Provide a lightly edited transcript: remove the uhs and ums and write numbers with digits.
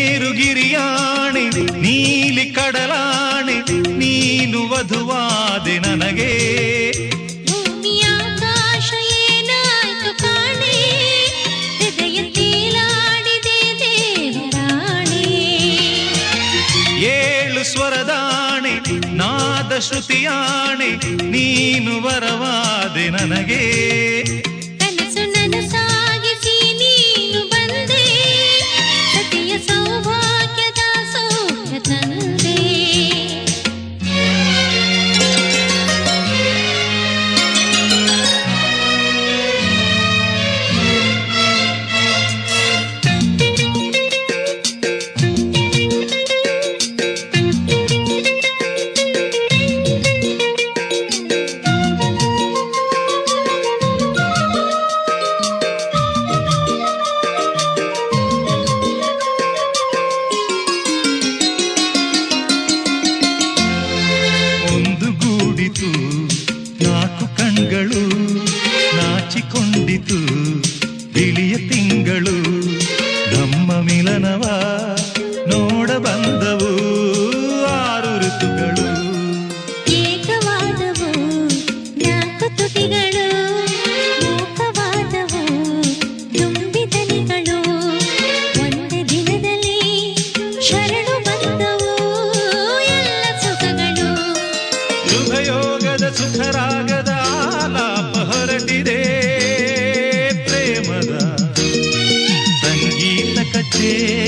ಮೇರುಗಿರಿಯಾಣೆ ನೀಲಿ ಕಡಲಾಣೆ ನೀನು ವಧುವಾದೆ ನನಗೆ ಭೂಮಿಯಾಕಾಶ ಏನಾಯ್ತು ಕಾಣೆ ಹೃದಯ ತೇಲಾಡಿದೆ ದೇವರಾಣೆ ಏಳು ಸ್ವರದಾಣೆ ನಾದ ಶ್ರುತಿಯಾಣೆ ನೀನು ವರವಾದೆ ನನಗೆ ಕನಸು ನನಸಾಗಿಸಿ ನೀನು ಬಂದೆ ಸತಿಯ ಸೌಭಾಗ್ಯದ ಸೌಖ್ಯ ತಂದೆ ನಾಲ್ಕು ಕಣ್ಗಳು ನಾಚಿಕೊಂಡಿತು ಬಿಳಿಯ ತಿಂಗಳು ನಮ್ಮ ಮಿಲನವ ನೋಡ ಬಂದವು ಆರು ಋತುಗಳು ಏಕವಾದವು ನಾಲ್ಕು ತುಟಿಗಳು ಮೂಕವಾದವು ತುಂಬಿದನಿಗಳು ಒಂದೇ ದಿನದಲ್ಲಿ ಶರಣು ಬಂದವು ಎಲ್ಲ ಸುಖಗಳು ಶುಭಯೋಗದ ಸುಖರಾಗದ ಆಲಾಪ ಹೊರಟಿದೆ ಪ್ರೇಮದ ಸಂಗೀತ ಕಚೇರಿ